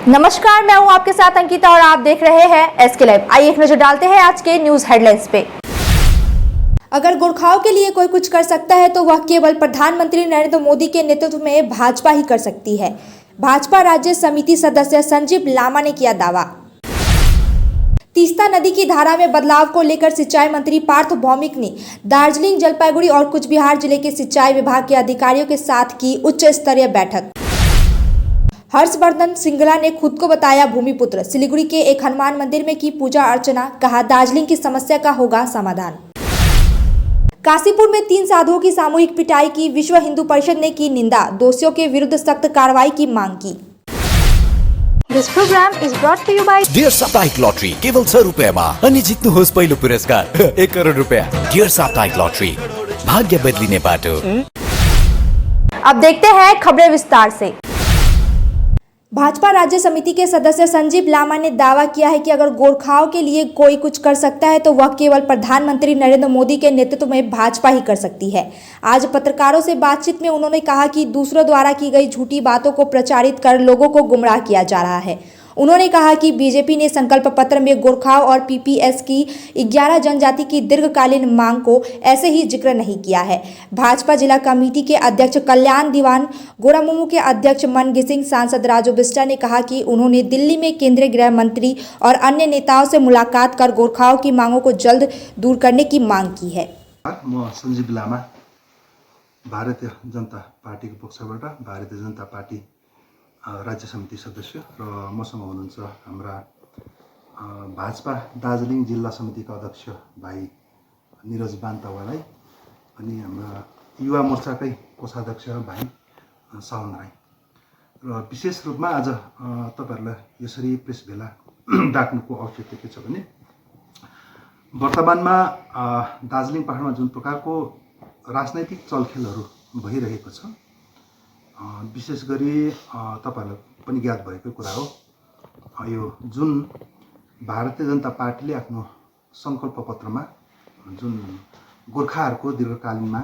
नमस्कार, मैं हूं आपके साथ अंकिता और आप देख रहे हैं एसके लाइव। आइए एक नजर डालते हैं आज के न्यूज हेडलाइंस पे। अगर गोरखाओं के लिए कोई कुछ कर सकता है तो वह केवल प्रधानमंत्री नरेंद्र मोदी के नेतृत्व में भाजपा ही कर सकती है। भाजपा राज्य समिति सदस्य संजीव लामा ने किया दावा। तीस्ता नदी की धारा में बदलाव को लेकर सिंचाई मंत्री पार्थ भौमिक ने दार्जिलिंग, जलपाईगुड़ी और कुछ बिहार जिले के सिंचाई विभाग के अधिकारियों के साथ की उच्च स्तरीय बैठक। हर्षवर्धन सिंगला ने खुद को बताया भूमिपुत्र, सिलीगुड़ी के एक हनुमान मंदिर में की पूजा अर्चना, कहा दार्जिलिंग की समस्या का होगा समाधान। काशीपुर में 3 साधुओं की सामूहिक पिटाई की विश्व हिंदू परिषद ने की निंदा, दोषियों के विरुद्ध सख्त कार्रवाई की मांग की। This program is brought to you by dear साप्ताहिक लॉटरी केवल 100 रुपैयाँमा अनि जित्नुहोस् पहिलो पुरस्कार 1 करोड रुपैयाँ। डियर साप्ताहिक लॉटरी, भाग्य बदलिने बाटो। अब देखते हैं खबरें विस्तार से। भाजपा राज्य समिति के सदस्य संजीव लामा ने दावा किया है कि अगर गोरखाओं के लिए कोई कुछ कर सकता है तो वह केवल प्रधानमंत्री नरेंद्र मोदी के नेतृत्व में भाजपा ही कर सकती है। आज पत्रकारों से बातचीत में उन्होंने कहा कि दूसरों द्वारा की गई झूठी बातों को प्रचारित कर लोगों को गुमराह किया जा रहा है। उन्होंने कहा कि बीजेपी ने संकल्प पत्र में गोरखाओं और पीपीएस की 11 जनजाति की दीर्घकालीन मांग को ऐसे ही जिक्र नहीं किया है। भाजपा जिला कमेटी के अध्यक्ष कल्याण दीवान, गोरामुमू के अध्यक्ष मनगी सिंह, सांसद राजू बिष्टा ने कहा कि उन्होंने दिल्ली में केंद्रीय गृह मंत्री और अन्य नेताओं से मुलाकात कर गोरखाओं की मांगों को जल्द दूर करने की मांग की है। म संजीव लामा, भारतीय जनता पार्टीको पक्षबाट भारतीय जनता पार्टी राज्य समिति सदस्य र मसँग हुनुहुन्छ हाम्रा भाजपा दार्जिलिङ जिल्ला समितिका अध्यक्ष भाइ निरज बान्तवालाई अनि हाम्रा युवा मोर्चाकै कोषाध्यक्ष भाइ सावन राई र विशेष रूपमा आज तपाईहरुलाई यसरी प्रेस भेला डाक्नुको औचित्य के छ भने वर्तमानमा दार्जिलिङ पहाडमा जुन प्रकारको राजनैतिक चलखेलहरू भइरहेको छ, विशेष गरी तपाईहरुलाई पनि ज्ञात भएको कुरा हो। यो जुन भारतीय जनता पार्टीले आफ्नो संकल्प पत्रमा जुन गोर्खाहरूको दीर्घकालीनमा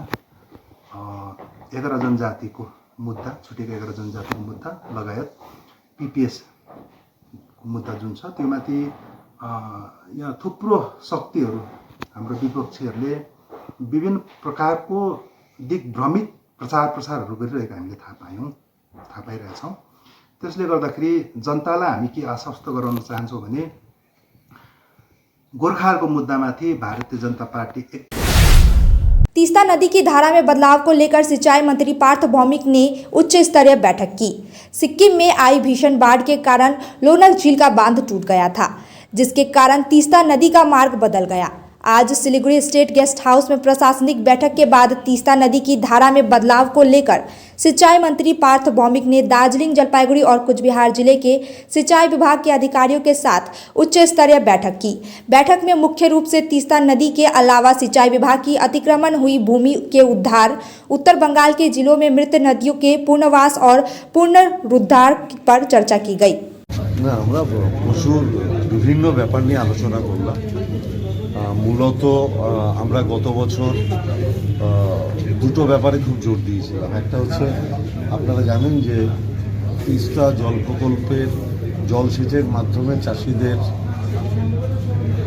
11 जनजातिको मुद्दा, छुटेको 11 जनजातिको मुद्दा लगायत पीपीएस मुद्दा जुन छ त्योमाथि यहाँ थुप्रो शक्तिहरू हाम्रो विपक्षीहरूले विभिन्न प्रकारको दिग्भ्रमित प्रचारहरू गरिरहेको हामीले थाहा पाइरहेछौँ। त्यसले गर्दाखेरि जनतालाई हामी के आश्वस्त गराउन चाहन्छौँ भने गोर्खाहरूको मुद्दामाथि भारतीय जनता पार्टी तीस्ता नदी की धारा में बदलाव को लेकर सिंचाई मंत्री पार्थ भौमिक ने उच्च स्तरीय बैठक की। सिक्किम में आई भीषण बाढ़ के कारण लोनक झील का बांध टूट गया था, जिसके कारण तीस्ता नदी का मार्ग बदल गया। आज सिलीगुड़ी स्टेट गेस्ट हाउस में प्रशासनिक बैठक के बाद तीस्ता नदी की धारा में बदलाव को लेकर सिंचाई मंत्री पार्थ भौमिक ने दार्जिलिंग, जलपाईगुड़ी और कुछ बिहार जिले के सिंचाई विभाग के अधिकारियों के साथ उच्च स्तरीय बैठक की। बैठक में मुख्य रूप से तीस्ता नदी के अलावा सिंचाई विभाग की अतिक्रमण हुई भूमि के उद्धार, उत्तर बंगाल के जिलों में मृत नदियों के पुनर्वास और पुनरुद्धार पर चर्चा की गई। विभिन्न ব্যাপার নিয়ে আলোচনা করলাম। মূলত আমরা গত বছর দুটো ব্যাপারে খুব জোর দিয়েছিলাম। একটা হচ্ছে আপনারা জানেন যে তিস্তা জল প্রকল্পের জলসেচের মাধ্যমে চাষিদের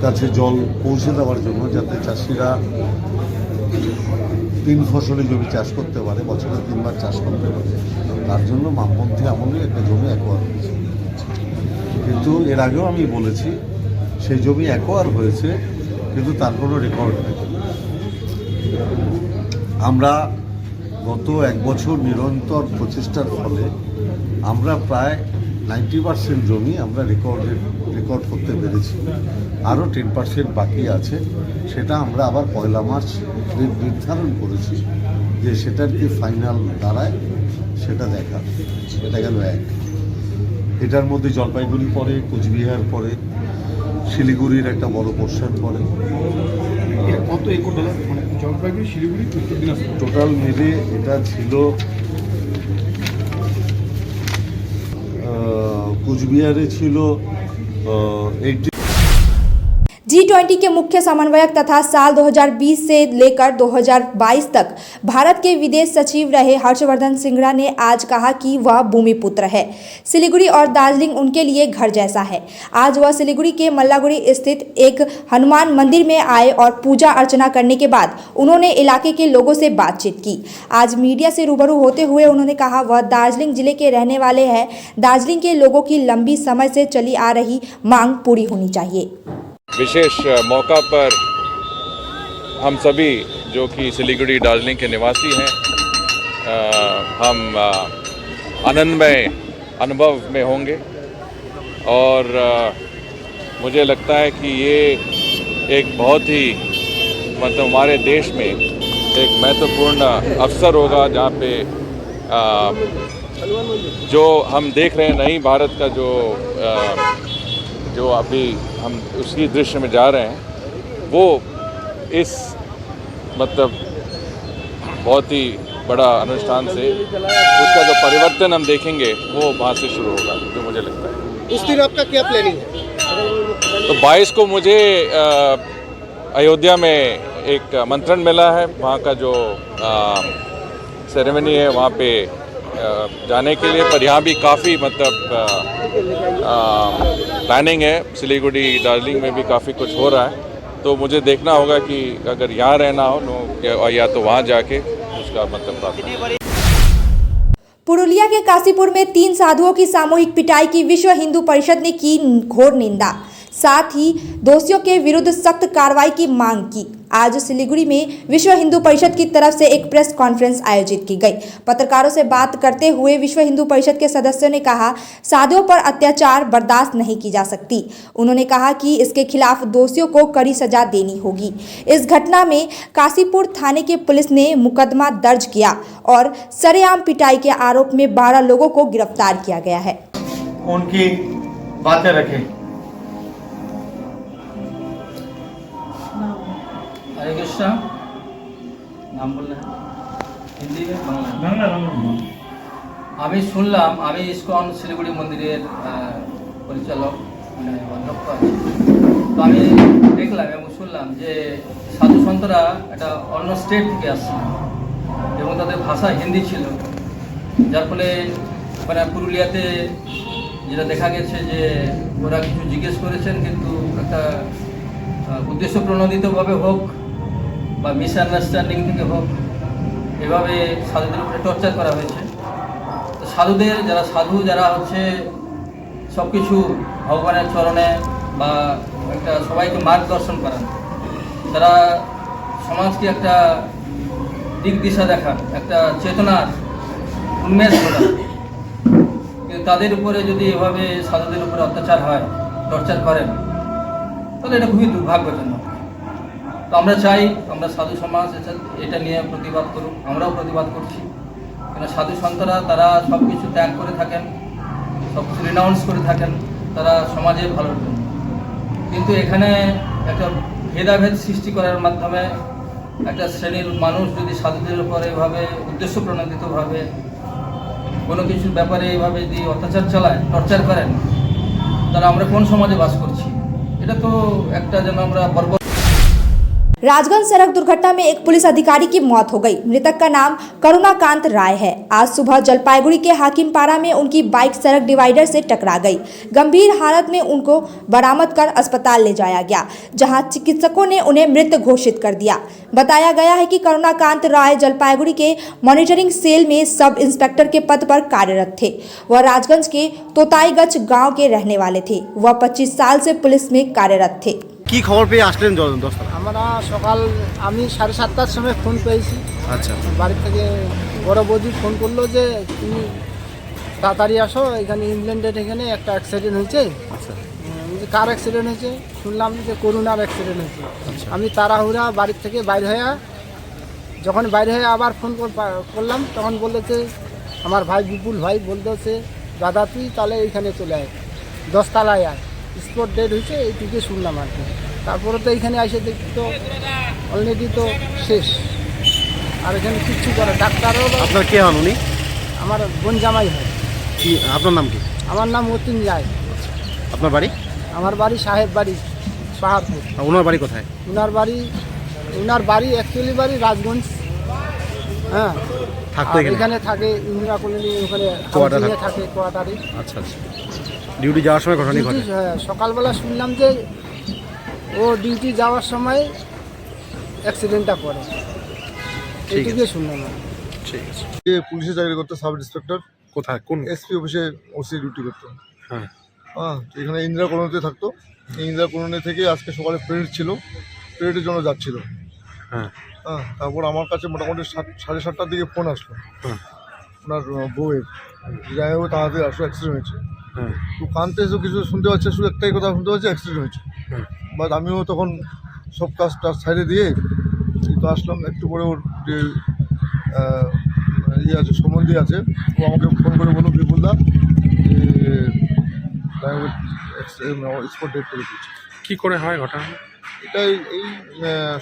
কাছে জল পৌঁছে দেওয়ার জন্য, যাতে চাষিরা 3 ফসলি জমি চাষ করতে পারে, বছরে 3 বার চাষ করতে পারে, তার জন্য বামপন্থী আমলে একটা জমি অ্যাকোয়ার হয়েছে। কিন্তু এর আগেও আমি বলেছি সেই জমি অ্যাকোয়ার হয়েছে কিন্তু তার কোনো রেকর্ড নেই। আমরা গত 1 বছর নিরন্তর প্রচেষ্টার ফলে আমরা প্রায় 90% জমি আমরা রেকর্ড করতে পেরেছি। আরও 10% বাকি আছে, সেটা আমরা আবার 1 মার্চ নির্ধারণ করেছি যে সেটার কি ফাইনাল দাঁড়ায় সেটা দেখা। এটা গেল এক। এটার মধ্যে জলপাইগুড়ি পড়ে, কোচবিহার পড়ে, শিলিগুড়ির একটা বড় পোর্শন পড়ে। কত একর ডলার মানে জলপাইগুড়ি, শিলিগুড়ি, উত্তর দিনাজপুর টোটাল মিলে এটা ছিল কোচবিহারে ছিল 80। G20 के मुख्य समन्वयक तथा साल 2020 से लेकर 2022 तक भारत के विदेश सचिव रहे हर्षवर्धन श्रृंगला ने आज कहा कि वह भूमिपुत्र है। सिलीगुड़ी और दार्जिलिंग उनके लिए घर जैसा है। आज वह सिलीगुड़ी के मल्लागुड़ी स्थित एक हनुमान मंदिर में आए और पूजा अर्चना करने के बाद उन्होंने इलाके के लोगों से बातचीत की। आज मीडिया से रूबरू होते हुए उन्होंने कहा वह दार्जिलिंग जिले के रहने वाले हैं। दार्जिलिंग के लोगों की लंबी समय से चली आ रही मांग पूरी होनी चाहिए। विशेष मौका पर हम सभी जो कि सिलीगुड़ी दार्जिलिंग के निवासी हैं, हम आनंदमय अनुभव में होंगे और मुझे लगता है कि ये एक बहुत ही मतलब हमारे देश में एक महत्वपूर्ण अवसर होगा जहाँ पे जो हम देख रहे हैं नई भारत का जो अभी हम उसी दृश्य में जा रहे हैं, वो इस मतलब बहुत ही बड़ा अनुष्ठान से उसका जो परिवर्तन हम देखेंगे वो वहाँ से शुरू होगा, जो मुझे लगता है। उस दिन आपका क्या प्लानिंग है? तो 22 को मुझे अयोध्या में एक आमंत्रण मिला है। वहाँ का जो सेरेमनी है वहाँ पे जाने के लिए, पर यहाँ भी काफ़ी मतलब प्लानिंग है। सिलीगुड़ी दार्जिलिंग में भी काफ़ी कुछ हो रहा है, तो मुझे देखना होगा कि अगर यहाँ रहना हो या तो वहाँ जाके उसका मतलब प्राप्त। पुरुलिया के काशीपुर में 3 साधुओं की सामूहिक पिटाई की विश्व हिंदू परिषद ने की घोर निंदा, साथ ही दोषियों के विरुद्ध सख्त कार्रवाई की मांग की। आज सिलीगुड़ी में विश्व हिंदू परिषद की तरफ से एक प्रेस कॉन्फ्रेंस आयोजित की गई। पत्रकारों से बात करते हुए विश्व हिंदू परिषद के सदस्यों ने कहा साधुओं पर अत्याचार बर्दाश्त नहीं की जा सकती। उन्होंने कहा कि इसके खिलाफ दोषियों को कड़ी सजा देनी होगी। इस घटना में काशीपुर थाने के पुलिस ने मुकदमा दर्ज किया और सरेआम पिटाई के आरोप में 12 लोगों को गिरफ्तार किया गया है। उनकी बातें रखें। हरे कृष्णा, नाम बोलना हिंदी में बांग्ला। আমি শুনলাম, আমি ইসকন শিলিগুড়ি মন্দিরের পরিচালক মানে অধ্যক্ষ আছি, তো আমি দেখলাম এবং শুনলাম যে সাধু সন্তরা একটা অন্য স্টেট থেকে আসছিল এবং তাদের ভাষা হিন্দি ছিল, যার ফলে মানে পুরুলিয়াতে যেটা দেখা গেছে যে ওরা কিছু জিজ্ঞেস করেছেন কিন্তু একটা উদ্দেশ্য প্রণোদিতভাবে হোক বা মিসআন্ডারস্ট্যান্ডিং থেকে হোক এভাবে সাধুদের উপরে টর্চার করা হয়েছে। তো সাধুদের যারা হচ্ছে সব কিছু ভগবানের চরণে বা একটা সবাইকে মার্গদর্শন করান, তারা সমাজকে একটা দিক দিশা দেখান, একটা চেতনার উন্মেষ ঘটান, কিন্তু তাদের উপরে যদি এভাবে সাধুদের উপরে অত্যাচার হয়, টর্চার করেন, তাহলে এটা খুবই দুর্ভাগ্যজনক। তো আমরা চাই আমরা সাধু সমাজ এটা নিয়ে প্রতিবাদ করুক, আমরাও প্রতিবাদ করছি। কেন সাধু সন্তরা তারা সব কিছু ত্যাগ করে থাকেন, সব কিছু রিনাউন্স করে থাকেন তারা সমাজের ভালোর জন্য, কিন্তু এখানে একটা ভেদাভেদ সৃষ্টি করার মাধ্যমে একটা শ্রেণীর মানুষ যদি সাধুদের উপরে এভাবে উদ্দেশ্য প্রণোদিতভাবে কোনো কিছুর ব্যাপারে এইভাবে যদি অত্যাচার চালায়, টর্চার করেন, তাহলে আমরা কোন সমাজে বাস করছি? এটা তো একটা যেন আমরা বর্বর। राजगंज सड़क दुर्घटना में एक पुलिस अधिकारी की मौत हो गई। मृतक का नाम करुणाकांत राय है। आज सुबह जलपाईगुड़ी के हाकिमपाड़ा में उनकी बाइक सड़क डिवाइडर से टकरा गई। गंभीर हालत में उनको बरामद कर अस्पताल ले जाया गया, जहां चिकित्सकों ने उन्हें मृत घोषित कर दिया। बताया गया है कि करुणाकांत राय जलपाईगुड़ी के मॉनिटरिंग सेल में सब इंस्पेक्टर के पद पर कार्यरत थे। वह राजगंज के तोताईगच गाँव के रहने वाले थे। वह 25 साल से पुलिस में कार्यरत थे। কি খবর পেয়ে আসলেন দশটা? আমরা সকাল আমি 7:30টার সময় ফোন পেয়েছি। আচ্ছা, বাড়ি থেকে বড় বৌদি ফোন করলো যে তুমি তাড়াতাড়ি আসো, এখানে ইংল্যান্ডের এখানে একটা অ্যাক্সিডেন্ট হয়েছে। আচ্ছা, কার অ্যাক্সিডেন্ট হয়েছে? শুনলাম যে করুণার অ্যাক্সিডেন্ট হয়েছে। আমি তাড়াহুড়া বাড়ির থেকে বাইরে হয়ে যখন বাইরে হয়ে আবার ফোন করলাম, তখন বলতেছে আমার ভাই বিপুল ভাই বলতেছে দাদা তুই তাহলে এইখানে চলে আয়, 10 তলায় আয়, স্পট ডেড হয়েছে, এইটুকু শুনলাম আর কি। তারপরে তো এইখানে এসে দেখি তো অলরেডি তো শেষ, আর এখানে কিচ্ছু করে ডাক্তারও। আপনার কে হন উনি? আমার বোন জামাই হয়। কি আপনার নাম কি? আমার নাম অতীন রায়। আপনার বাড়ি? আমার বাড়ি সাহেব বাড়ি, পাহাড়পুর। আর ওনার বাড়ি কোথায়? ওনার বাড়ি অ্যাকচুয়ালি বাড়ি রাজগঞ্জ। হ্যাঁ, থাকতো আর এখানে? এখানে থাকে ইন্দিরা কলোনি, ওখানে কোয়ার্টারে housing এ থাকে কোয়ার্টারে। আচ্ছা আচ্ছা। ডিউটি যাওয়ার সময় ঘটনা ঘটে? হ্যাঁ, সকালবেলা শুনলাম যে ও ডিউটি যাওয়ার সময় অ্যাক্সিডেন্টটা করে, এইটুকুই শুনলাম আমি। ঠিক আছে। পুলিশে চাকরি করতো, সাব ইন্সপেক্টর, কোথায়, কোন? এসপি অফিসে ওসি ডিউটি করতো। হ্যাঁ। হ্যাঁ, তো এখানে ইন্দিরা কলোনিতে থাকতো। এই ইন্দিরা কলোনি থেকে আজকে সকালে প্রেড ছিল, প্রেডের জন্য যাচ্ছিল। হ্যাঁ। হ্যাঁ, তারপর আমার কাছে মোটামুটি 7:30টার দিকে ফোন আসলো হ্যাঁ। ওনার বউয়ের, যাই হোক তাড়াতাড়ি আসো, অ্যাক্সিডেন্ট হয়েছে। হ্যাঁ। তো কানতে এসে কিছু শুনতে পাচ্ছে, শুধু একটাই কথা শুনতে পাচ্ছে, অ্যাক্সিডেন্ট হয়েছে। হ্যাঁ। বাট আমিও তখন সব কাজটা সাইডে দিয়ে তো আসলাম। একটু পরে ওর যে ইয়ে আছে, সম্বন্ধী আছে, ও আমাকে ফোন করে বললো বিপুলদা স্পট ডেট করে দিচ্ছে। কি করে হয় ঘটনা? এটাই এই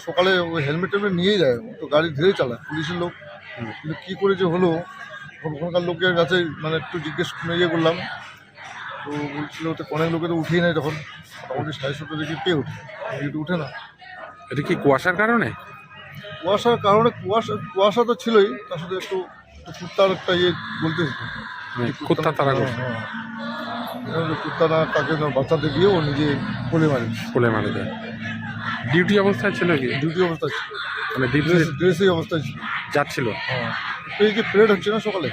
সকালে ওই হেলমেট টেলমেট নিয়েই যায়, ও তো গাড়ি ধীরে চালায়, পুলিশের লোক। কিন্তু কী করে যে হলো, ওখানকার লোকের কাছে মানে একটু জিজ্ঞেস ইয়ে করলাম, তো বলছিল তো অনেক লোকে তো উঠেই নেয়, তখন মোটামুটি 7:30 দেখি কে উঠে, কিন্তু উঠে না। এটা কি কুয়াশার কারণে? কুয়াশার কারণে, কুয়াশা তো ছিলই, তার সাথে একটু কুত্তার একটা ইয়ে বলতেছিল, কুত্তা তারা করছে? কুত্তা না তাকে বাচ্চাতে গিয়ে ও নিজে কোলে মারে দেয়। ডিউটি অবস্থায় ছিল কি? ডিউটি অবস্থায় ছিল, মানে ড্রেসেই অবস্থায় ছিল, যাচ্ছিল। হ্যাঁ। এই যে প্রেড হচ্ছে না সকালে,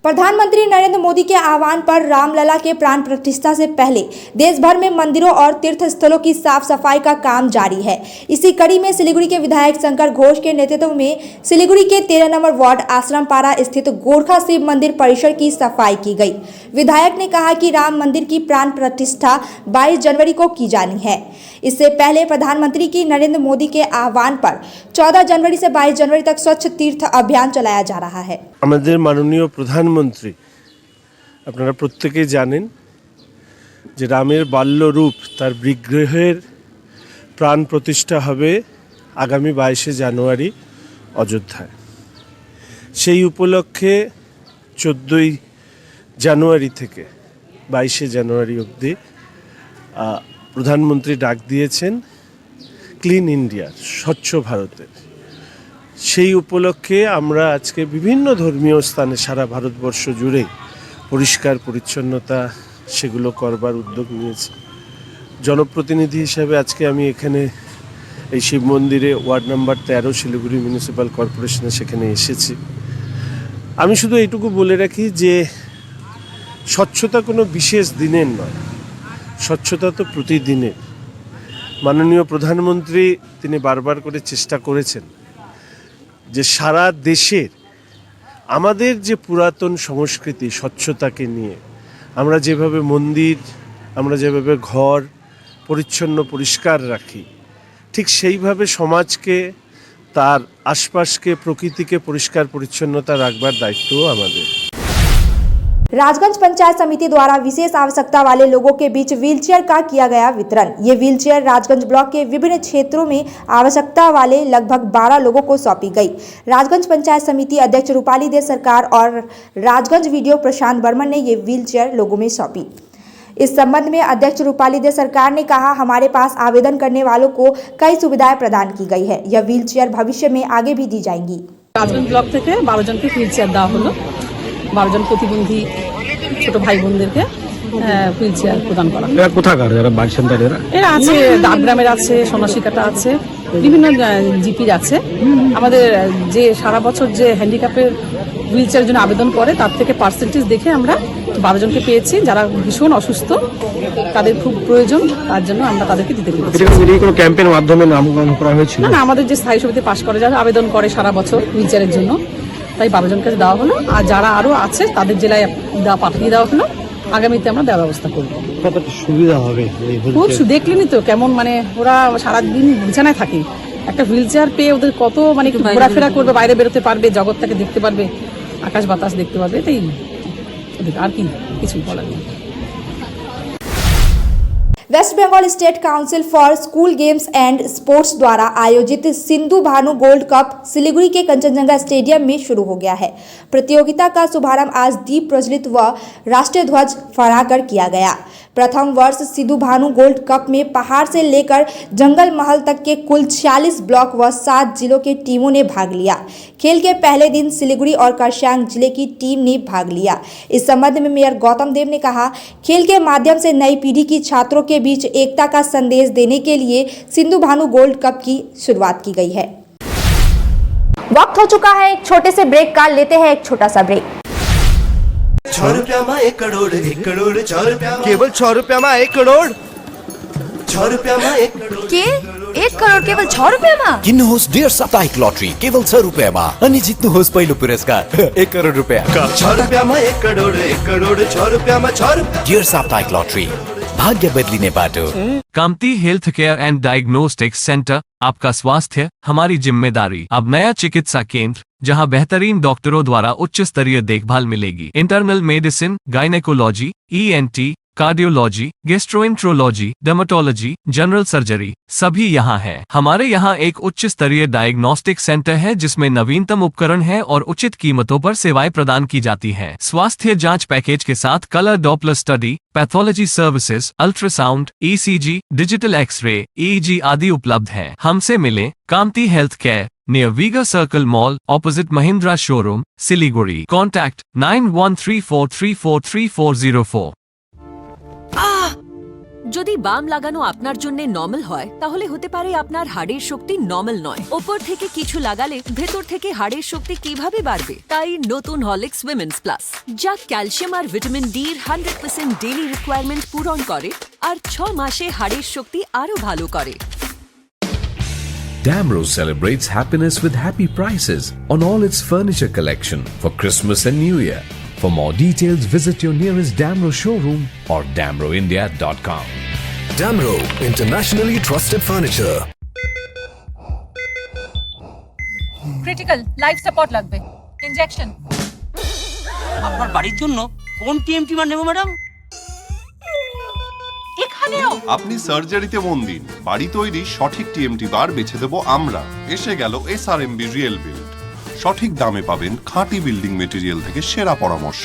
प्रधानमंत्री नरेंद्र मोदी के आह्वान पर रामलला के प्राण प्रतिष्ठा से पहले देश भर में मंदिरों और तीर्थ स्थलों की साफ सफाई का काम जारी है। इसी कड़ी में सिलीगुड़ी के विधायक शंकर घोष के नेतृत्व में सिलीगुड़ी के 13 नंबर वार्ड आश्रमपारा स्थित गोरखा शिव मंदिर परिसर की सफाई की गई। विधायक ने कहा कि राम मंदिर की प्राण प्रतिष्ठा 22 जनवरी को की जानी है। इससे पहले प्रधानमंत्री की नरेंद्र मोदी के आह्वान पर 14 जनवरी से 22 जनवरी तक स्वच्छ तीर्थ अभियान चलाया जा रहा है। আমাদের মাননীয় প্রধানমন্ত্রী আপনারা প্রত্যেকেই জানেন যে রামের বাল্যরূপ তার বিগ্রহের প্রাণ প্রতিষ্ঠা হবে আগামী 22শে জানুয়ারি অযোধ্যায়। সেই উপলক্ষে 14ই জানুয়ারি থেকে 22শে জানুয়ারি অবধি প্রধানমন্ত্রী ডাক দিয়েছেন ক্লিন ইন্ডিয়ার, স্বচ্ছ ভারতের। সেই উপলক্ষে আমরা আজকে বিভিন্ন ধর্মীয় স্থানে সারা ভারতবর্ষ জুড়ে পরিষ্কার পরিচ্ছন্নতা সেগুলো করবার উদ্যোগ নিয়েছি। জনপ্রতিনিধি হিসেবে আজকে আমি এখানে এই শিব মন্দিরে ওয়ার্ড নাম্বার 13 শিলিগুড়ি মিউনিসিপ্যাল কর্পোরেশনে সেখানে এসেছি। আমি শুধু এইটুকু বলে রাখি যে স্বচ্ছতা কোনো বিশেষ দিনের নয়, স্বচ্ছতা তো প্রতিদিনের। মাননীয় প্রধানমন্ত্রী তিনি বারবার করে চেষ্টা করেছেন যে সারা দেশের আমাদের যে পুরাতন সংস্কৃতি স্বচ্ছতাকে নিয়ে আমরা যেভাবে মন্দির, আমরা যেভাবে ঘর পরিচ্ছন্ন পরিষ্কার রাখি, ঠিক সেইভাবে সমাজকে, তার আশপাশকে, প্রকৃতিকে পরিষ্কার পরিচ্ছন্নতা রাখবার দায়িত্বও আমাদের। राजगंज पंचायत समिति द्वारा विशेष आवश्यकता वाले लोगों के बीच व्हीलचेयर का किया गया वितरण। ये व्हीलचेयर राजगंज ब्लॉक के विभिन्न क्षेत्रों में आवश्यकता वाले लगभग 12 लोगों को सौंपी गई। राजगंज पंचायत समिति अध्यक्ष रूपाली दे सरकार और राजगंज वीडियो प्रशांत बर्मन ने ये व्हीलचेयर लोगों में सौंपी। इस संबंध में अध्यक्ष रूपाली दे सरकार ने कहा, हमारे पास आवेदन करने वालों को कई सुविधाएं प्रदान की गई है। यह व्हीलचेयर भविष्य में आगे भी दी जाएंगी। রাজগঞ্জ ব্লক থেকে 12 জনকে হুইলচেয়ার দেওয়া হলো। 12 জন প্রতিবন্ধী ছোট ভাই বোনদেরকে হুইলচেয়ার প্রদান করা। এরা কোথাকার? এরা বাসিন্দা? এরা আছে ডাবগ্রামের আছে, সোনাশিকাটা আছে, বিভিন্ন জিপির আছে। আমাদের যে সারা বছর যে হ্যান্ডিক্যাপের হুইলচেয়ারের জন্য আবেদন করে তার থেকে পার্সেন্টেজ দেখে আমরা 12 জনকে পেয়েছি। যারা ভীষণ অসুস্থ, তাদের খুব প্রয়োজন, তার জন্য আমরা তাদেরকে দিতে পেরেছি। কোনো ক্যাম্পের মাধ্যমে নামকরণ করা হয়েছিল? না, আমাদের যে স্থায়ী সমিতি পাশ করে যারা আবেদন করে সারা বছর হুইলচেয়ারের জন্য, তাই 12 জনকে দেওয়া হলো। আর যারা আরও আছে তাদের জেলায় পাঠিয়ে দেওয়া হলো। আগামীতে আমরা দেওয়ার ব্যবস্থা করবো। কতটা সুবিধা হবে? খুব দেখলেনি তো কেমন, মানে ওরা সারাদিন বিছানায় থাকে, একটা হুইলচেয়ার পেয়ে ওদের কত মানে একটু ঘোরাফেরা করবে, বাইরে বেরোতে পারবে, জগৎটাকে দেখতে পারবে, আকাশ বাতাস দেখতে পারবে। তাই আর কি কিছু বলার নেই। West West Bengal state council for school games and sports द्वारा आयोजित सिंधु भानु गोल्ड कप सिलीगुड़ी के कंचनजंगा स्टेडियम में शुरू हो गया है। प्रतियोगिता का शुभारंभ आज दीप प्रज्वलित व राष्ट्रीय ध्वज फहराकर किया गया। प्रथम वर्ष सिंधु भानु गोल्ड कप में पहाड़ से लेकर जंगल महल तक के कुल 46 ब्लॉक व 7 जिलों की टीमों ने भाग लिया। खेल के पहले दिन सिलीगुड़ी और करसियांग जिले की टीम ने भाग लिया। इस संबंध में मेयर गौतम देव ने कहा, खेल के माध्यम से नई पीढ़ी की छात्रों के बीच एकता का संदेश देने के लिए सिंधु भानु गोल्ड कप की शुरुआत की गई है। वक्त हो चुका है एक छोटे से ब्रेक का, लेते हैं एक छोटा सा ब्रेक। 6 रुपया में 1 करोड़ 1 करोड़ 6 रुपया केवल 6 रुपया में 1 करोड़ 6 रुपया में 1 करोड़ के 1 करोड़ केवल 6 रुपया में किन्नुहोस् डेढ साप्ताहिक लटरी केवल 6 रुपयामा अनि जित्नुहोस् पहिलो पुरस्कार 1 करोड रुपैयाँ। 6 रुपया में 1 करोड़ 1 करोड़ 6 रुपया में 6 रुपया डेढ साप्ताहिक लटरी भाग्य बदलिने बाटो। Kamati health care and diagnostics centre, आपका स्वास्थ्य हमारी जिम्मेदारी। अब नया चिकित्सा केंद्र जहां बेहतरीन डॉक्टरों द्वारा उच्च स्तरीय देखभाल मिलेगी। Internal medicine, gynaecology, ENT, cardiology, gastroenterology, dermatology, general surgery सभी यहाँ है। हमारे यहाँ एक उच्च स्तरीय डायग्नोस्टिक सेंटर है जिसमें नवीनतम उपकरण है और उचित कीमतों पर सेवाएं प्रदान की जाती हैं। स्वास्थ्य जांच पैकेज के साथ colour doppler study, pathology services, ultrasound, ECG, digital x ray, EEG आदि उपलब्ध है। हमसे मिले Kamati health care, near Vega circle mall, opposite Mahindra showroom, Siliguri. Contact 9134343404। যদি বাম লাগানো আপনার জন্য নরমাল হয় তাহলে হতে পারে আপনার হাড়ের শক্তি নরমাল নয়। উপর থেকে কিছু লাগালে ভেতর থেকে হাড়ের শক্তি কিভাবে বাড়বে? তাই নতুন হরলিক্স উইমেন্স প্লাস, যা ক্যালসিয়াম আর ভিটামিন ডি এর 100% ডেইলি রিকোয়ারমেন্ট পূরণ করে আর 6 মাসে হাড়ের শক্তি আরো ভালো করে। Damro celebrates happiness with happy prices on all its furniture collection for Christmas and New Year. For more details, visit your nearest Damro showroom or damroindia.com. Damro, internationally trusted furniture. Critical life support লাগবে, injection. আপনার বাড়ির জন্য কোন TMT বার নেব madam? এখানেও আপনি সার্জারিতে মন দিন, বাড়ি তৈরি সঠিক টিএমটি বার বেছে দেব আমরা। এসে গেল SRMB রিয়েল বিল্ড। সঠিক দামে পাবেন খাঁটি বিল্ডিং মেটেরিয়াল থেকে সেরা পরামর্শ।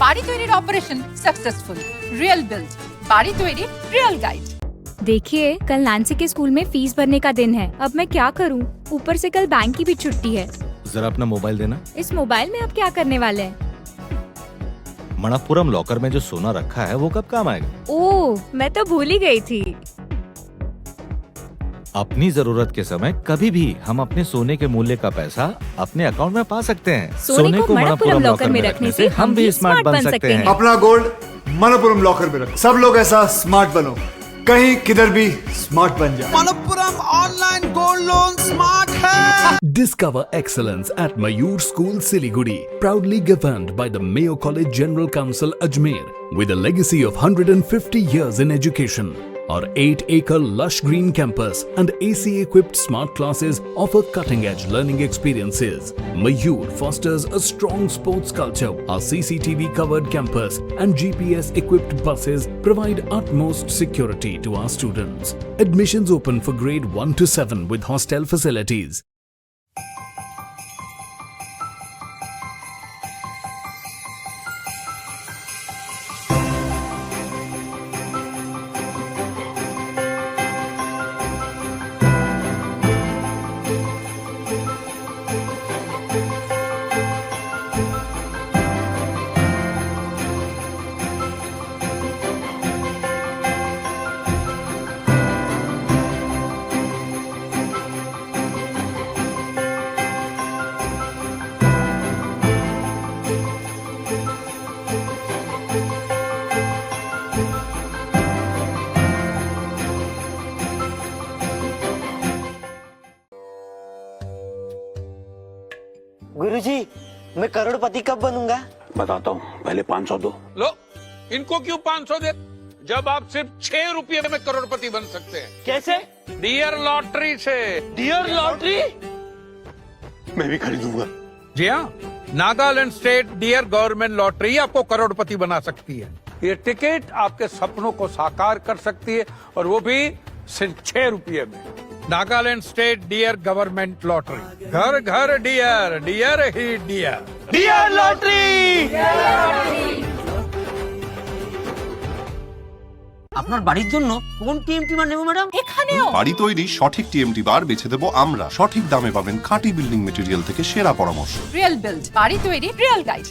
বাড়ি তৈরির অপারেশন सक्सेसफुल, रियल बिल्ड, बाड़ी तोड़ी रियल गाइड। देखिए, कल नैन्सी के स्कूल में फीस भरने का दिन है। अब मैं क्या करूं? ऊपर से कल बैंक की भी छुट्टी है। जरा अपना मोबाइल देना। इस मोबाइल में आप क्या करने वाले हैं? मणप्पुरम लॉकर में जो सोना रखा है वो कब काम आएगा? ओह, मैं तो भूल ही गई थी। अपनी जरूरत के समय कभी भी हम अपने सोने के मूल्य का पैसा अपने अकाउंट में पा सकते हैं। सोने को मणप्पुरम लॉकर में रखने से हम भी स्मार्ट बन सकते हैं। अपना गोल्ड मणप्पुरम लॉकर में रखें। सब लोग ऐसा स्मार्ट बनो, कहीं किधर भी स्मार्ट बन जाए। Manappuram online gold loan smart है। Discover excellence at Mayur School, Siliguri, proudly governed by the Mayo College General Council, Ajmer, with a legacy of 150 years in education. Our 8-acre lush green campus and AC-equipped smart classes offer cutting-edge learning experiences. Mayur fosters a strong sports culture. Our CCTV-covered campus and GPS-equipped buses provide utmost security to our students. Admissions open for grade 1 to 7 with hostel facilities. गुरुजी, मैं करोड़पति कब बनूंगा? बताता हूँ, पहले 500 दो। लो, इनको क्यों 500 दे? जब आप सिर्फ 6 रुपये में करोड़पति बन सकते हैं। कैसे? डियर लॉटरी से। Dear lottery? मैं भी खरीदूंगा। जी हाँ, Nagaland state dear government lottery आपको करोड़पति बना सकती है। ये टिकट आपके सपनों को साकार कर सकती है, और वो भी सिर्फ 6 रुपये में। Nagaland state dear government lottery, घर घर डियर, डियर ही डियर, डियर लॉटरी। আপনার বাড়ির জন্য কোন টিএমটি বার নেব ম্যাডাম? এখানেও বাড়ি তৈরি সঠিক টিএমটি বার বেছে দেবো আমরা। সঠিক দামে পাবেন খাঁটি বিল্ডিং মেটেরিয়াল থেকে সেরা পরামর্শ। রিয়েল বিল্ড, বাড়ি তৈরি, real guide.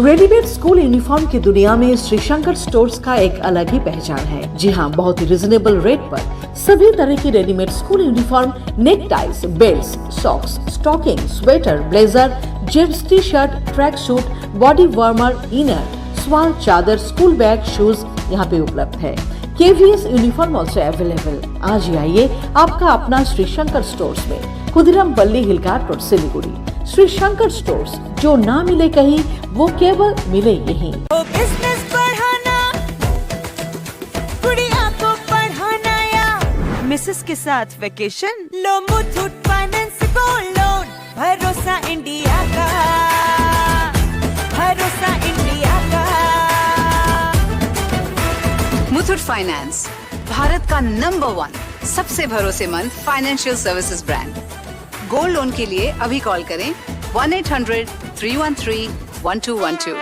Readymade school uniform की दुनिया में श्री शंकर स्टोर्स का एक अलग ही पहचान है। जी हाँ, बहुत ही रिजनेबल रेट पर सभी तरह की readymade school uniform, neck ties, belt, socks, stocking, sweater, blazer, jeans, t shirt, track suit, body warmer, inner, स्वाल, चादर, स्कूल बैग, शूज यहाँ पे उपलब्ध है। KVS uniform also available. आज ही आइए आपका अपना श्री शंकर स्टोर्स में, खुदिराम बल्ली हिलघाट रोड, सिलीगुड़ी। श्री शंकर स्टोर्स, जो ना मिले कहीं वो केवल मिले यहीं। बिजनेस बढ़ाना, गुड़िया को पढ़ाना, या मिसेस के साथ वेकेशन, लो मुथूट फाइनेंस गोल्ड लोन। भरोसा इंडिया का, भरोसा इंडिया का। मुथूट फाइनेंस, भारत का नंबर 1 सबसे भरोसेमंद financial services brand. Gold loan के लिए अभी कॉल करें 1-800-313-1212।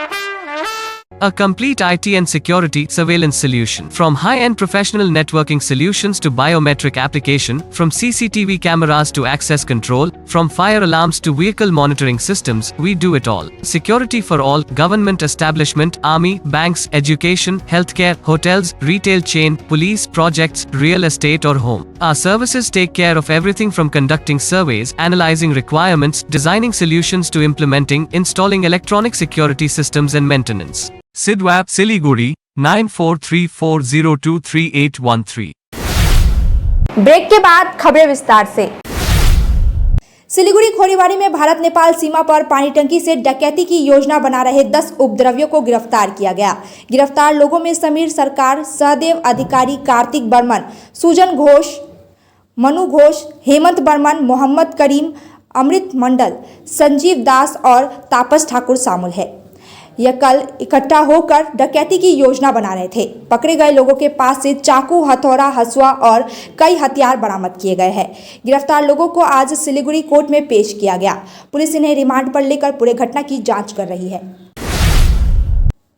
A complete IT and security surveillance solution. From high-end professional networking solutions to biometric application, from CCTV cameras to access control, from fire alarms to vehicle monitoring systems, we do it all. Security for all, government establishment, army, banks, education, healthcare, hotels, retail chain, police, projects, real estate or home. Our services take care of everything from conducting surveys, analyzing requirements, designing solutions to implementing, installing electronic security systems and maintenance. Sidwap, Siliguri, 9434023813. Break के बाद खबरें विस्तार से। सिलीगुड़ी खोरीवाड़ी में भारत नेपाल सीमा पर पानी टंकी से डकैती की योजना बना रहे 10 उपद्रवियों को गिरफ्तार किया गया। गिरफ्तार लोगों में समीर सरकार, सहदेव अधिकारी, कार्तिक बर्मन, सुजन घोष, मनु घोष, हेमंत बर्मन, मोहम्मद करीम, अमृत मंडल, संजीव दास और तापस ठाकुर शामिल है। यह कल इकट्ठा होकर डकैती की योजना बना रहे थे। पकड़े गए लोगों के पास से चाकू, हथौड़ा, हसुआ और कई हथियार बरामद किए गए हैं। गिरफ्तार लोगों को आज सिलीगुड़ी कोर्ट में पेश किया गया। पुलिस इन्हें रिमांड पर लेकर पूरे घटना की जांच कर रही है।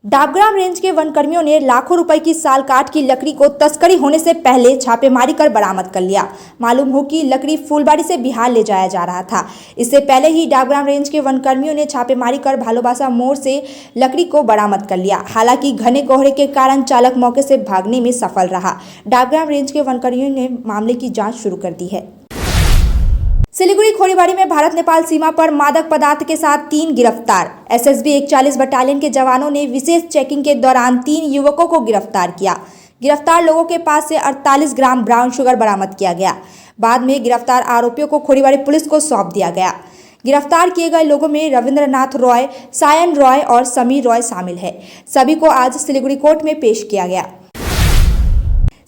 डाबग्राम रेंज के वनकर्मियों ने लाखों रुपए की साल काठ की लकड़ी को तस्करी होने से पहले छापेमारी कर बरामद कर लिया। मालूम हो कि लकड़ी फूलबाड़ी से बिहार ले जाया जा रहा था। इससे पहले ही डाबग्राम रेंज के वनकर्मियों ने छापेमारी कर भालोबासा मोड़ से लकड़ी को बरामद कर लिया। हालांकि घने कोहरे के कारण चालक मौके से भागने में सफल रहा। डाबग्राम रेंज के वनकर्मियों ने मामले की जाँच शुरू कर दी है। सिलीगुड़ी खोरीवाड़ी में भारत नेपाल सीमा पर मादक पदार्थ के साथ 3 गिरफ्तार। एसएसबी 41 बटालियन के जवानों ने विशेष चेकिंग के दौरान 3 युवकों को गिरफ्तार किया। गिरफ्तार लोगों के पास से 48 ग्राम ब्राउन शुगर बरामद किया गया। बाद में गिरफ्तार आरोपियों को खोरीवाड़ी पुलिस को सौंप दिया गया। गिरफ्तार किए गए लोगों में रविंद्रनाथ रॉय, सायन रॉय और समीर रॉय शामिल है। सभी को आज सिलीगुड़ी कोर्ट में पेश किया गया।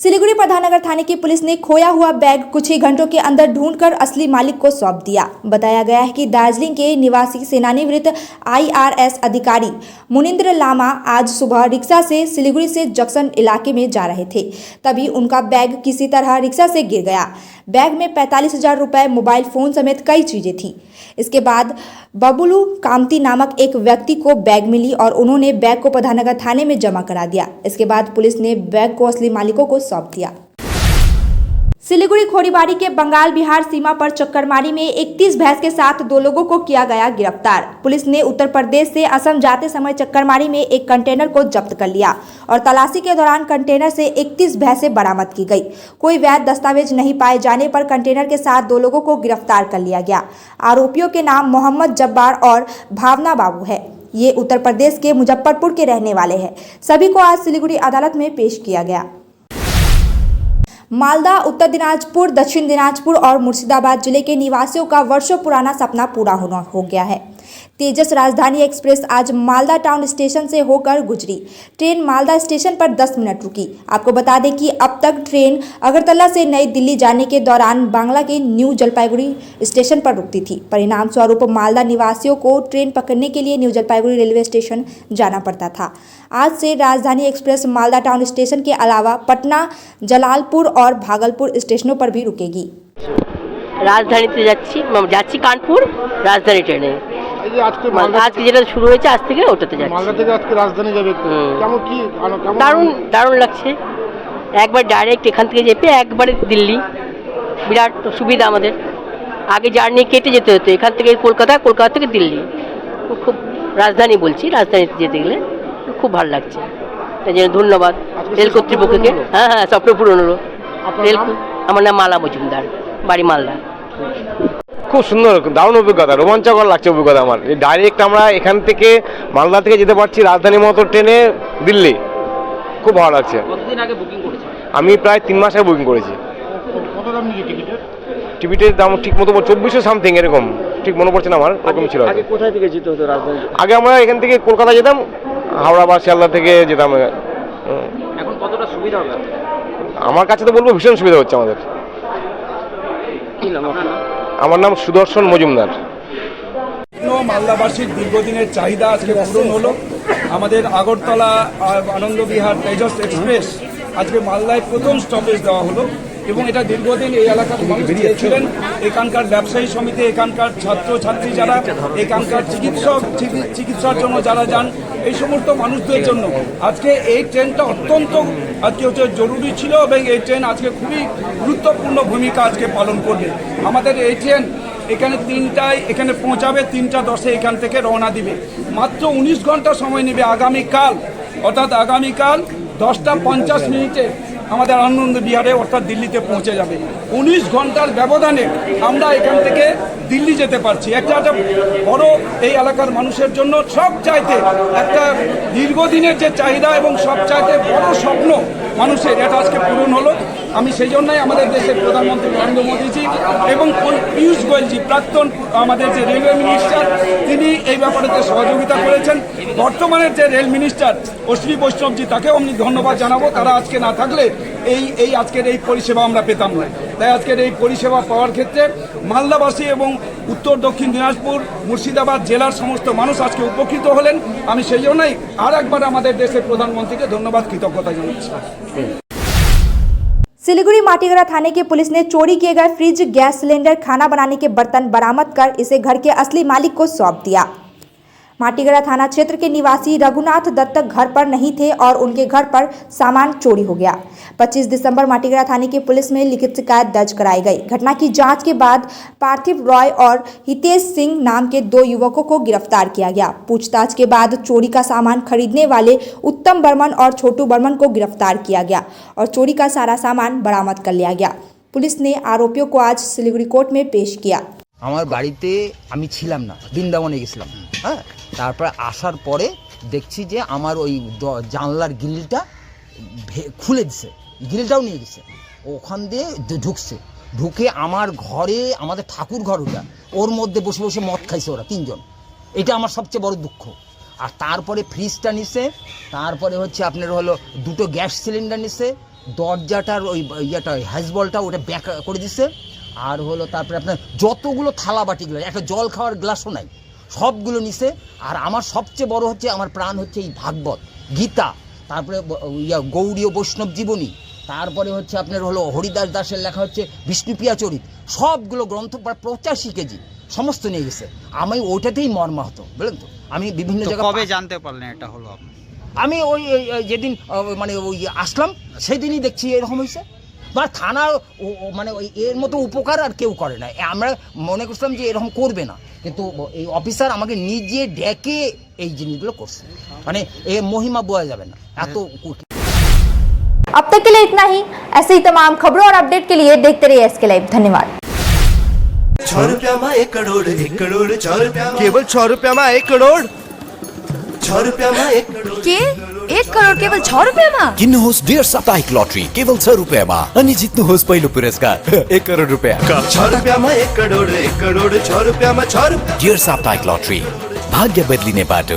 सिलीगुड़ी प्रधाननगर थाने की पुलिस ने खोया हुआ बैग कुछ ही घंटों के अंदर ढूंढकर असली मालिक को सौंप दिया। बताया गया है कि दार्जिलिंग के निवासी सेनानिवृत्त IRS अधिकारी मुनिंद्र लामा आज सुबह रिक्शा से सिलीगुड़ी से जंक्शन इलाके में जा रहे थे। तभी उनका बैग किसी तरह रिक्शा से गिर गया। बैग में 45,000 रुपए, मोबाइल फोन समेत कई चीजें थी। इसके बाद बबुलू कामती नामक एक व्यक्ति को बैग मिली और उन्होंने बैग को प्रधाननगर थाने में जमा करा दिया। इसके बाद पुलिस ने बैग को असली मालिकों को सौंप दिया। सिलीगुड़ी खोरीबाड़ी के बंगाल बिहार सीमा पर चक्करमारी में 31 भैंस के साथ 2 लोगों को किया गया गिरफ्तार। पुलिस ने उत्तर प्रदेश से असम जाते समय चक्करमारी में एक कंटेनर को जब्त कर लिया और तलाशी के दौरान कंटेनर से 31 भैंसें बरामद की गई। कोई वैध दस्तावेज नहीं पाए जाने पर कंटेनर के साथ 2 लोगों को गिरफ्तार कर लिया गया। आरोपियों के नाम मोहम्मद जब्बार और भावना बाबू है। ये उत्तर प्रदेश के मुजफ्फरपुर के रहने वाले हैं। सभी को आज सिलीगुड़ी अदालत में पेश किया गया। मालदा, उत्तर दिनाजपुर, दक्षिण दिनाजपुर और मुर्शिदाबाद जिले के निवासियों का वर्षों पुराना सपना पूरा हो गया है। तेजस राजधानी एक्सप्रेस आज मालदा टाउन स्टेशन से होकर गुजरी। ट्रेन मालदा स्टेशन पर 10 मिनट रुकी। आपको बता दें कि अब तक ट्रेन अगरतला से नई दिल्ली जाने के दौरान बांग्ला के न्यू जलपाईगुड़ी स्टेशन पर रुकती थी। परिणाम स्वरूप मालदा निवासियों को ट्रेन पकड़ने के लिए न्यू जलपाईगुड़ी रेलवे स्टेशन जाना पड़ता था। आज से राजधानी एक्सप्रेस मालदा टाउन स्टेशन के अलावा पटना, जलालपुर और भागलपुर स्टेशनों पर भी रुकेगी। রাজধানীতে যাচ্ছি কানপুর রাজধানী ট্রেনে। আজকে যেটা শুরু হয়েছে আজ থেকে ওটাতে যাচ্ছি। মালদা থেকে আজকে রাজধানী যাবে, কেমন কি? দারুণ লাগছে। একবার ডাইরেক্ট এখান থেকে যেতে একবারে দিল্লি, বিরাট সুবিধা আমাদের। আগে জার্নি কেটে যেতে হতো, এখান থেকে কলকাতা, কলকাতা থেকে দিল্লি। খুব রাজধানী বলছি, রাজধানীতে যেতে গেলে খুব ভালো লাগছে। তাই জন্য ধন্যবাদ রেল কর্তৃপক্ষকে। হ্যাঁ হ্যাঁ, স্বপ্ন পূরণ হলো। রেল, আমার নাম মালা মজুমদার, বাড়ি মালদা। খুব সুন্দর, দারুণ অভিজ্ঞতা, রোমাঞ্চকর লাগছে অভিজ্ঞতা আমার। ডাইরেক্ট আমরা এখান থেকে মালদা থেকে যেতে পারছি রাজধানী মতো ট্রেনে দিল্লি, খুব ভালো লাগছে। কতদিন আগে বুকিং করেছেন? আমি প্রায় 3 মাস আগে বুকিং করেছি। কত দাম নিয়ে টিকিটের? টিকিটের দাম ঠিক মতো 2400 সামথিং এরকম, ঠিক মনে পড়ছে না আমার, এরকম ছিল। আগে কোথায় থেকে যেতে হতো রাজধানী? আগে আমরা এখান থেকে কলকাতা যেতাম, হাওড়া বা শিয়ালদা থেকে যেতাম। এখন কতটা সুবিধা হবে? আমার কাছে তো বলবো ভীষণ সুবিধা হচ্ছে আমাদের। কি নাম আপনার? আমার নাম সুদর্শন মজুমদার। মালদাবাসীর দীর্ঘদিনের চাহিদা আজকে পূরণ হলো। আমাদের আগরতলা আনন্দবিহার তেজস এক্সপ্রেস আজকে মালদায় প্রথম স্টপেজ দেওয়া হলো এবং এটা দীর্ঘদিন এই এলাকার মানুষ চেয়েছিলেন। এখানকার ব্যবসায়ী সমিতি, এখানকার ছাত্রছাত্রী যারা, এখানকার চিকিৎসার জন্য যারা যান, এই সমস্ত মানুষদের জন্য আজকে এই ট্রেনটা অত্যন্ত আজকে জরুরি ছিল এবং এই ট্রেন আজকে খুবই গুরুত্বপূর্ণ ভূমিকা আজকে পালন করবে। আমাদের এই ট্রেন এখানে 3টায় এখানে পৌঁছাবে, 3:10 এখান থেকে রওনা দিবে। মাত্র 19 ঘন্টা সময় নেবে আগামীকাল, অর্থাৎ আগামীকাল 10:50 আমাদের আনন্দ বিহারে অর্থাৎ দিল্লিতে পৌঁছে যাবে। 19 ঘন্টার ব্যবধানে আমরা এখান থেকে দিল্লি যেতে পারছি। একটা বড় এই এলাকার মানুষের জন্য সবচাইতে একটা দীর্ঘদিনের যে চাহিদা এবং সবচাইতে বড় স্বপ্ন মানুষের, এটা আজকে পূরণ হলো। আমি সেই জন্যই আমাদের দেশের প্রধানমন্ত্রী নরেন্দ্র মোদীজি এবং পীয়ূষ গোয়েলজি, প্রাক্তন আমাদের যে রেলওয়ে মিনিস্টার, তিনি এই ব্যাপারেতে সহযোগিতা করেছেন। বর্তমানের যে রেল মিনিস্টার অশ্বিনী বৈষ্ণবজি, তাকেও আমি ধন্যবাদ জানাবো। তারা আজকে না থাকলে এই আজকের এই পরিষেবা আমরা পেতাম না। তাই আজকের এই পরিষেবা পাওয়ার ক্ষেত্রে মালদাবাসী এবং উত্তর দক্ষিণ দিনাজপুর, মুর্শিদাবাদ জেলার সমস্ত মানুষ আজকে উপকৃত হলেন। আমি সেই জন্যই আর একবার আমাদের দেশের প্রধানমন্ত্রীকে ধন্যবাদ, কৃতজ্ঞতা জানাচ্ছি। सिलीगुड़ी माटीगड़ा थाने की पुलिस ने चोरी किए गए फ्रिज, गैस सिलेंडर, खाना बनाने के बर्तन बरामद कर इसे घर के असली मालिक को सौंप दिया। माटीगड़ा थाना क्षेत्र के निवासी रघुनाथ दत्त घर पर नहीं थे और उनके घर पर सामान चोरी हो गया। 25 दिसंबर माटीगड़ा थाने की पुलिस में लिखित शिकायत दर्ज कराई गई। घटना की जांच के बाद पार्थिव रॉय और हितेश सिंह नाम के 2 युवकों को गिरफ्तार किया गया। पूछताछ के बाद चोरी का सामान खरीदने वाले उत्तम बर्मन और छोटू बर्मन को गिरफ्तार किया गया और चोरी का सारा सामान बरामद कर लिया गया। पुलिस ने आरोपियों को आज सिलीगुड़ी कोर्ट में पेश किया। আমার বাড়িতে আমি ছিলাম না, বৃন্দাবনে গেছিলাম। হ্যাঁ, তারপর আসার পরে দেখছি যে আমার ওই জানলার গ্রিলটা খুলে দিছে, গ্রিলটাও নিয়ে গেছে, ওখান দিয়ে ঢুকছে, ঢুকে আমার ঘরে, আমাদের ঠাকুর ঘর ওটা, ওর মধ্যে বসে বসে মদ খাইছে ওরা 3 জন। এটা আমার সবচেয়ে বড় দুঃখ। আর তারপরে ফ্রিজটা নিছে, তারপরে হচ্ছে আপনার হলো 2টো গ্যাস সিলিন্ডার নিছে, দরজাটার ওই ইয়েটা হ্যাজবলটা ওটা ব্যাক করে দিছে। আর হলো তারপরে আপনার যতগুলো থালা বাটিগুলো, একটা জল খাওয়ার গ্লাসও নাই, সবগুলো নিছে। আর আমার সবচেয়ে বড় হচ্ছে, আমার প্রাণ হচ্ছে এই ভাগবত গীতা, তারপরে গৌড়ীয় বৈষ্ণব জীবনী, তারপরে হচ্ছে আপনার হলো হরিদাস দাসের লেখা হচ্ছে বিষ্ণুপ্রিয়া চরিত, সবগুলো গ্রন্থ প্রায় 85 কেজি সমস্ত নিয়ে গেছে। আমি ওইটাতেই মর্মাহত, বুঝলেন তো। আমি বিভিন্ন জায়গায় কবে জানতে পারলেন এটা হলো? আমি ওই যেদিন মানে ওই আসলাম সেদিনই দেখছি এরকম হয়েছে। বা থানা মানে ওই এর মতো উপকার আর কেউ করে না। আমরা মনে করছিলাম যে এরকম করবে না, কিন্তু এই অফিসার আমাকে নিজে ডেকে এই জিনিসগুলো করছে, মানে এ মহিমা বোঝা যাবে না এত। अब तक के लिए इतना ही। ऐसे ही तमाम खबरों और अपडेट के लिए देखते रहिए SK लाइव। धन्यवाद। 6 रुपया में 1 करोड़, 1 करोड़ 6 रुपया, केवल 6 रुपया में 1 करोड़, 6 रुपया में 1 करोड़ के 1 करोड़ केवल 6 रुपयामा? किन्नुहोस् डेढ साप्ताहिक लटरी केवल 6 रुपैयाँमा अनि जित्नुहोस् पहिलो पुरस्कार 1 करोड रुपैयाँ। 6 रुपया में 1 करोड़, 1 करोड़ 6 रुपया में 6 रुपया। डेढ साप्ताहिक लटरी भाग्य बदलीने बाटो